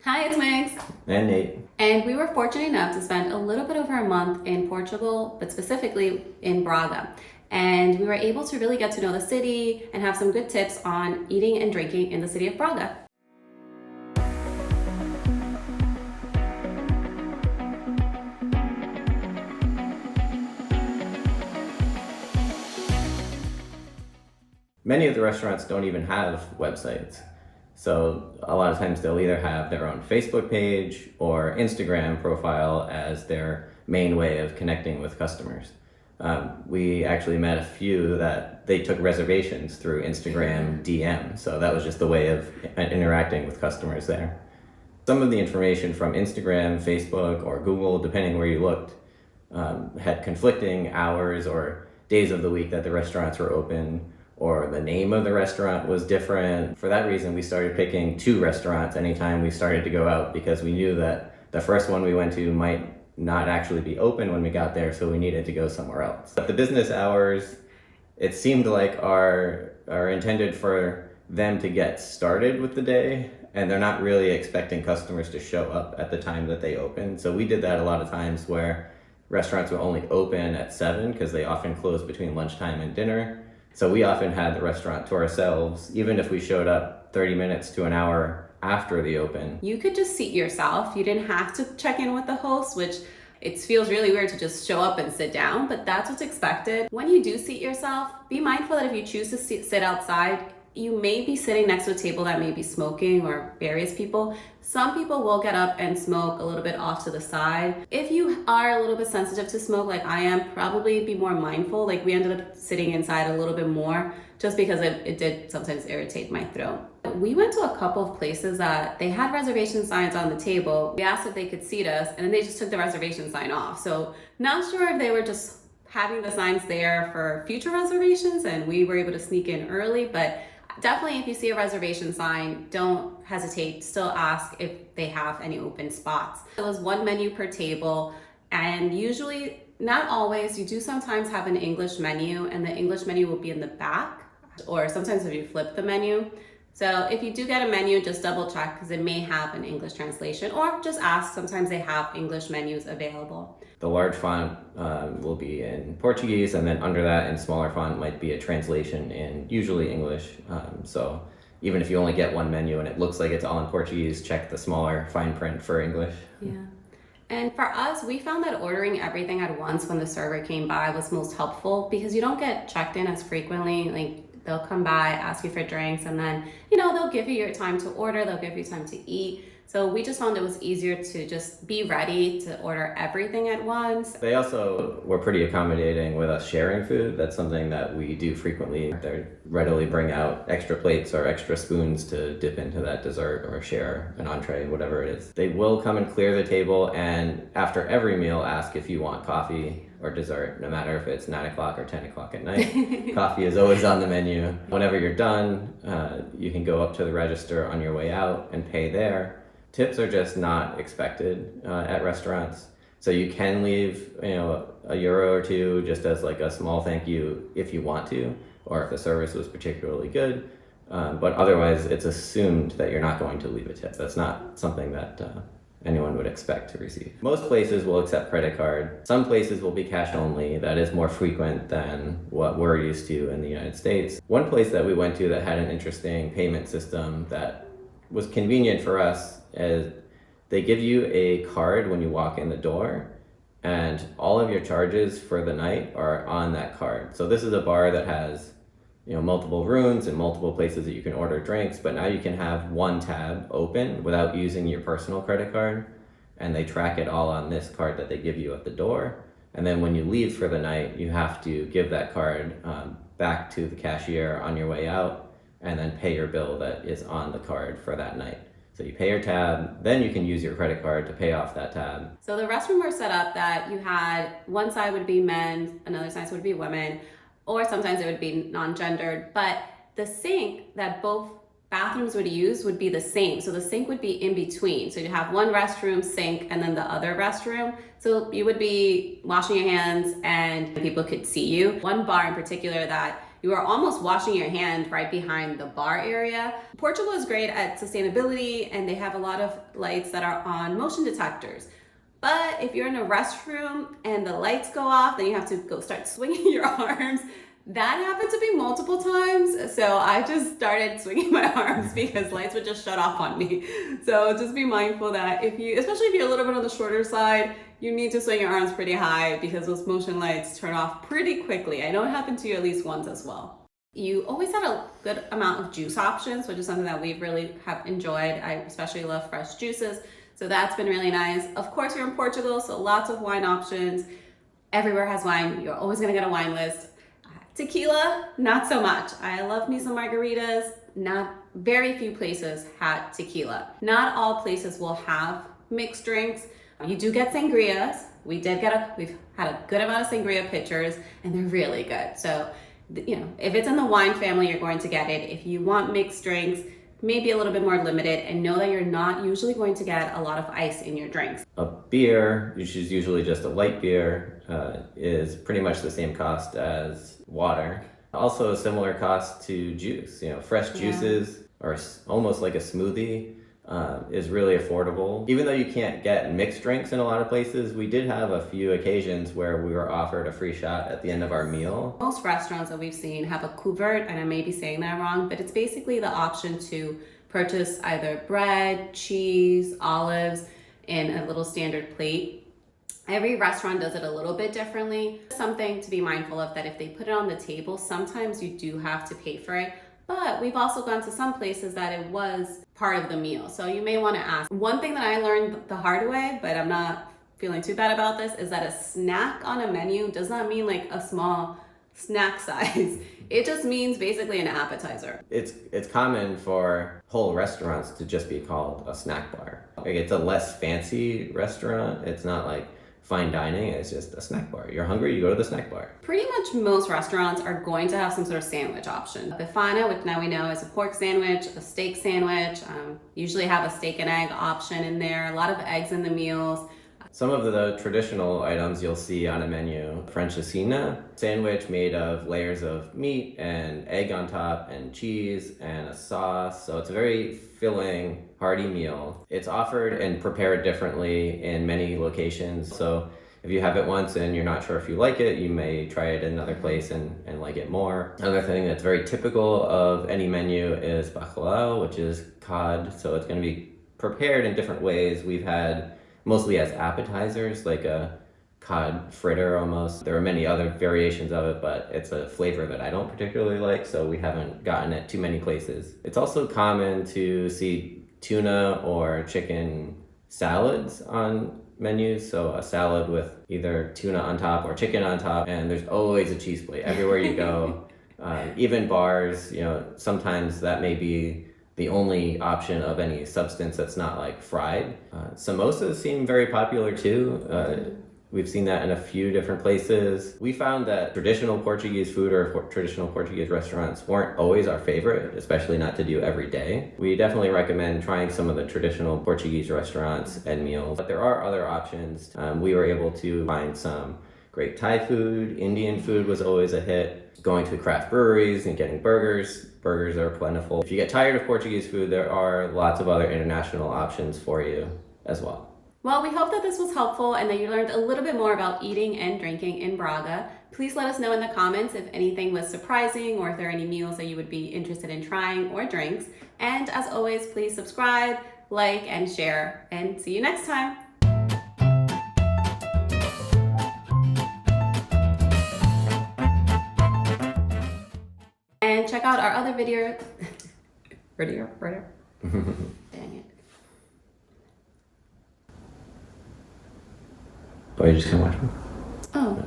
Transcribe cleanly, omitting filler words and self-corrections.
Hi, it's Megs. And Nate. And we were fortunate enough to spend a little bit over a month in Portugal, but specifically in Braga. And we were able to really get to know the city and have some good tips on eating and drinking in the city of Braga. Many of the restaurants don't even have websites. So a lot of times they'll either have their own Facebook page or Instagram profile as their main way of connecting with customers. We actually met a few that they took reservations through Instagram DM. So that was just the way of interacting with customers there. Some of the information from Instagram, Facebook, or Google, depending where you looked, had conflicting hours or days of the week that the restaurants were open, or the name of the restaurant was different. For that reason, we started picking two restaurants anytime we started to go out, because we knew that the first one we went to might not actually be open when we got there, so we needed to go somewhere else. But the business hours, it seemed like are intended for them to get started with the day, and they're not really expecting customers to show up at the time that they open. So we did that a lot of times where restaurants would only open at 7 because they often close between lunchtime and dinner. So we often had the restaurant to ourselves, even if we showed up 30 minutes to an hour after the open. You could just seat yourself. You didn't have to check in with the host, which it feels really weird to just show up and sit down, but that's what's expected. When you do seat yourself, be mindful that if you choose to sit outside, you may be sitting next to a table that may be smoking, or various people. Some people will get up and smoke a little bit off to the side. If you are a little bit sensitive to smoke like I am, probably be more mindful. Like, we ended up sitting inside a little bit more just because it did sometimes irritate my throat. We went to a couple of places that they had reservation signs on the table. We asked if they could seat us, and then they just took the reservation sign off. So not sure if they were just having the signs there for future reservations and we were able to sneak in early, but definitely if you see a reservation sign, don't hesitate. Still ask if they have any open spots. It was one menu per table, and usually, not always, you do sometimes have an English menu, and the English menu will be in the back, or sometimes if you flip the menu. So if you do get a menu, just double check because it may have an English translation, or just ask. Sometimes they have English menus available. The large font will be in Portuguese, and then under that in smaller font might be a translation in usually English. So even if you only get one menu and it looks like it's all in Portuguese, check the smaller fine print for English. Yeah. And for us, we found that ordering everything at once when the server came by was most helpful, because you don't get checked in as frequently. Like, they'll come by, ask you for drinks, and then, they'll give you your time to order, they'll give you time to eat. So we just found it was easier to just be ready to order everything at once. They also were pretty accommodating with us sharing food. That's something that we do frequently. They readily bring out extra plates or extra spoons to dip into that dessert or share an entree, whatever it is. They will come and clear the table, and after every meal ask if you want coffee or dessert, no matter if it's 9 o'clock or 10 o'clock at night. Coffee is always on the menu. Whenever you're done, you can go up to the register on your way out and pay there. Tips are just not expected at restaurants. So you can leave, a euro or two just as like a small thank you if you want to, or if the service was particularly good. But otherwise, it's assumed that you're not going to leave a tip. That's not something that anyone would expect to receive. Most places will accept credit card. Some places will be cash only. That is more frequent than what we're used to in the United States. One place that we went to that had an interesting payment system that was convenient for us is they give you a card when you walk in the door, and all of your charges for the night are on that card. So this is a bar that has multiple rooms and multiple places that you can order drinks, but now you can have one tab open without using your personal credit card, and they track it all on this card that they give you at the door. And then when you leave for the night, you have to give that card back to the cashier on your way out, and then pay your bill that is on the card for that night. So you pay your tab, then you can use your credit card to pay off that tab. So the restroom were set up that you had one side would be men, another side would be women, or sometimes it would be non-gendered, but the sink that both bathrooms would use would be the same. So the sink would be in between. So you'd have one restroom sink and then the other restroom. So you would be washing your hands and people could see you. One bar in particular that you are almost washing your hand right behind the bar area. Portugal is great at sustainability, and they have a lot of lights that are on motion detectors. But if you're in a restroom and the lights go off, then you have to go start swinging your arms. That happened to me multiple times. So I just started swinging my arms because lights would just shut off on me. So just be mindful that especially if you're a little bit on the shorter side, you need to swing your arms pretty high because those motion lights turn off pretty quickly. I know it happened to you at least once as well. You always had a good amount of juice options, which is something that we really have enjoyed. I especially love fresh juices. So that's been really nice. Of course, you're in Portugal, so lots of wine options. Everywhere has wine. You're always gonna get a wine list. Tequila, not so much. I love me some margaritas. Very few places had tequila. Not all places will have mixed drinks. You do get sangrias. We've had a good amount of sangria pitchers, and they're really good. So, if it's in the wine family, you're going to get it. If you want mixed drinks, maybe a little bit more limited, and know that you're not usually going to get a lot of ice in your drinks. A beer, which is usually just a light beer, is pretty much the same cost as water. Also a similar cost to juice. Fresh juices are almost like a smoothie. Is really affordable. Even though you can't get mixed drinks in a lot of places, we did have a few occasions where we were offered a free shot at the end of our meal. Most restaurants that we've seen have a Couvert, and I may be saying that wrong, but it's basically the option to purchase either bread, cheese, olives in a little standard plate. Every restaurant does it a little bit differently. Something to be mindful of, that if they put it on the table, sometimes you do have to pay for it. But we've also gone to some places that it was part of the meal. So you may want to ask. One thing that I learned the hard way, but I'm not feeling too bad about this, is that a snack on a menu does not mean like a small snack size. It just means basically an appetizer. It's common for whole restaurants to just be called a snack bar. Like, it's a less fancy restaurant. It's not like fine dining, it's just a snack bar. You're hungry, you go to the snack bar. Pretty much most restaurants are going to have some sort of sandwich option. Bifana, which now we know is a pork sandwich, a steak sandwich, usually have a steak and egg option in there, a lot of eggs in the meals. Some of the traditional items you'll see on a menu: Francesinha, sandwich made of layers of meat and egg on top and cheese and a sauce. So it's a very filling, hearty meal. It's offered and prepared differently in many locations. So if you have it once and you're not sure if you like it, you may try it in another place and like it more. Another thing that's very typical of any menu is bacalhau, which is cod. So it's going to be prepared in different ways. We've had mostly as appetizers, like a cod fritter almost. There are many other variations of it, but it's a flavor that I don't particularly like, so we haven't gotten it too many places. It's also common to see tuna or chicken salads on menus, so a salad with either tuna on top or chicken on top, and there's always a cheese plate everywhere you go. Even bars, sometimes that may be the only option of any substance that's not like fried. Samosas seem very popular too. We've seen that in a few different places. We found that traditional Portuguese food or traditional Portuguese restaurants weren't always our favorite, especially not to do every day. We definitely recommend trying some of the traditional Portuguese restaurants and meals, but there are other options. We were able to find some great Thai food. Indian food was always a hit. Going to craft breweries and getting burgers. Burgers are plentiful. If you get tired of Portuguese food, there are lots of other international options for you as well. Well, we hope that this was helpful and that you learned a little bit more about eating and drinking in Braga. Please let us know in the comments if anything was surprising or if there are any meals that you would be interested in trying or drinks. And as always, please subscribe, like, and share, and see you next time. And check out our other video. Dang it. Oh, you just can't watch me? Oh.